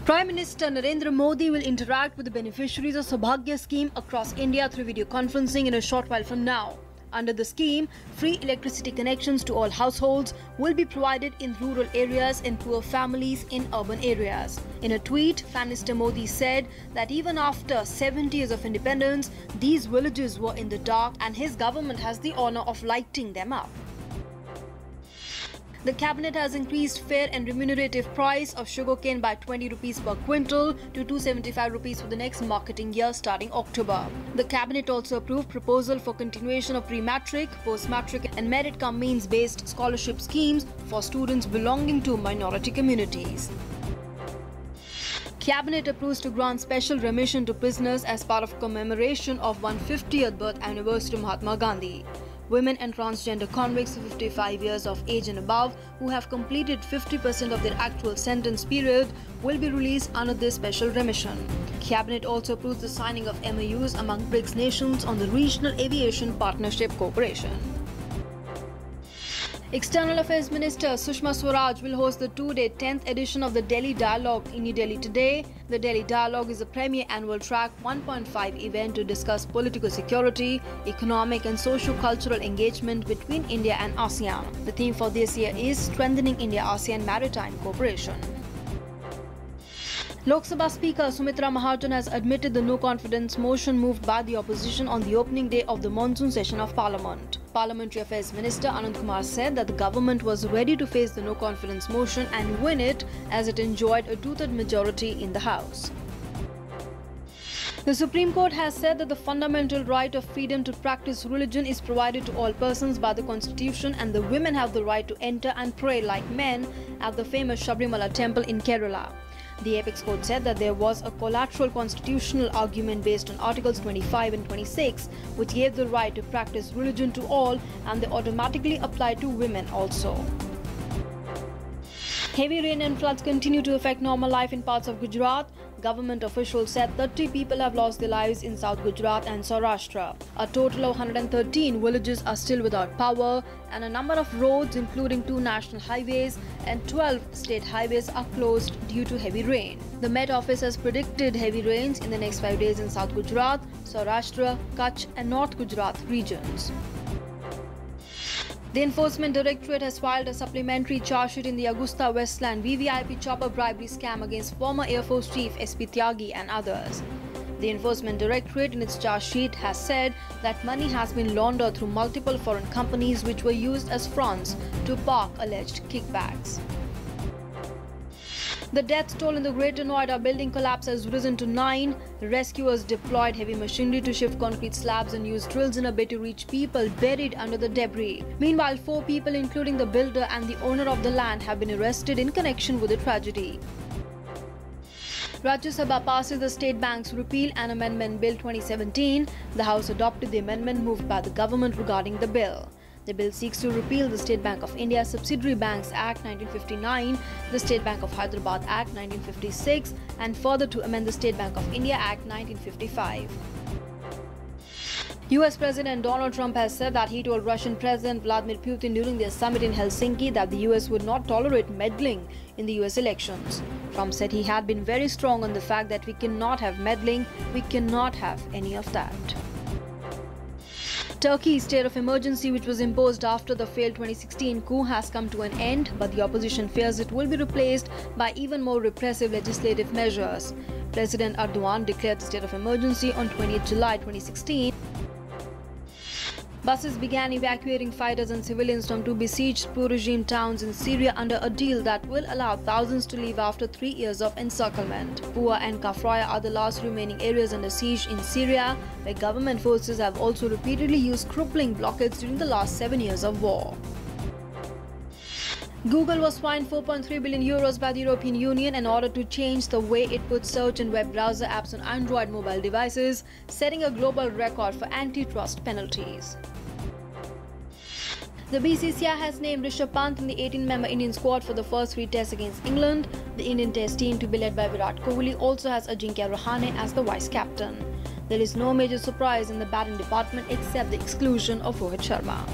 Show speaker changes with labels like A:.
A: Prime Minister Narendra Modi will interact with the beneficiaries of Saubhagya scheme across India through video conferencing in a short while from now. Under the scheme, free electricity connections to all households will be provided in rural areas and poor families in urban areas. In a tweet, Prime Minister Modi said that even after 70 years of independence, these villages were in the dark and his government has the honor of lighting them up. The cabinet has increased fair and remunerative price of sugarcane by 20 rupees per quintal to 275 rupees for the next marketing year starting October. The cabinet also approved proposal for continuation of pre-matric, post-matric and merit-cum-means-based scholarship schemes for students belonging to minority communities. Cabinet approves to grant special remission to prisoners as part of commemoration of 150th birth anniversary of Mahatma Gandhi. Women and transgender convicts of 55 years of age and above who have completed 50% of their actual sentence period will be released under this special remission. Cabinet also approves the signing of MOUs among BRICS nations on the Regional Aviation Partnership Cooperation. External Affairs Minister Sushma Swaraj will host the two-day 10th edition of the Delhi Dialogue in New Delhi today. The Delhi Dialogue is a premier annual track 1.5 event to discuss political security, economic and socio-cultural engagement between India and ASEAN. The theme for this year is Strengthening India-ASEAN Maritime Cooperation. Lok Sabha Speaker Sumitra Mahajan has admitted the no-confidence motion moved by the opposition on the opening day of the monsoon session of Parliament. Parliamentary Affairs Minister Anand Kumar said that the government was ready to face the no-confidence motion and win it as it enjoyed a two-third majority in the House. The Supreme Court has said that the fundamental right of freedom to practice religion is provided to all persons by the Constitution and the women have the right to enter and pray like men at the famous Sabrimala temple in Kerala. The Apex Court said that there was a collateral constitutional argument based on Articles 25 and 26 which gave the right to practice religion to all and they automatically apply to women also. Heavy rain and floods continue to affect normal life in parts of Gujarat. Government officials said 30 people have lost their lives in South Gujarat and Saurashtra. A total of 113 villages are still without power and a number of roads including 2 national highways and 12 state highways are closed due to heavy rain. The Met Office has predicted heavy rains in the next 5 days in South Gujarat, Saurashtra, Kutch and North Gujarat regions. The Enforcement Directorate has filed a supplementary charge sheet in the Augusta Westland VVIP chopper bribery scam against former Air Force Chief SP Tyagi and others. The Enforcement Directorate in its charge sheet has said that money has been laundered through multiple foreign companies which were used as fronts to park alleged kickbacks. The death toll in the Greater Noida building collapse has risen to 9. Rescuers deployed heavy machinery to shift concrete slabs and used drills in a bid to reach people buried under the debris. Meanwhile, 4 people including the builder and the owner of the land have been arrested in connection with the tragedy. Rajya Sabha passes the State Bank's Repeal and Amendment Bill 2017. The House adopted the amendment moved by the government regarding the bill. The bill seeks to repeal the State Bank of India Subsidiary Banks Act 1959, the State Bank of Hyderabad Act 1956 and further to amend the State Bank of India Act 1955. US President Donald Trump has said that he told Russian President Vladimir Putin during their summit in Helsinki that the US would not tolerate meddling in the US elections. Trump said he had been very strong on the fact that we cannot have meddling, we cannot have any of that. Turkey's state of emergency, which was imposed after the failed 2016 coup, has come to an end, but the opposition fears it will be replaced by even more repressive legislative measures. President Erdogan declared the state of emergency on 20th July 2016. Buses began evacuating fighters and civilians from 2 besieged pro-regime towns in Syria under a deal that will allow thousands to leave after 3 years of encirclement. Pua and Kafraya are the last remaining areas under siege in Syria, where government forces have also repeatedly used crippling blockades during the last 7 years of war. Google was fined 4.3 billion euros by the European Union in order to change the way it puts search and web browser apps on Android mobile devices, setting a global record for antitrust penalties. The BCCI has named Rishabh Pant in the 18-member Indian squad for the first 3 tests against England. The Indian test team, to be led by Virat Kohli, also has Ajinkya Rahane as the vice-captain. There is no major surprise in the batting department except the exclusion of Rohit Sharma.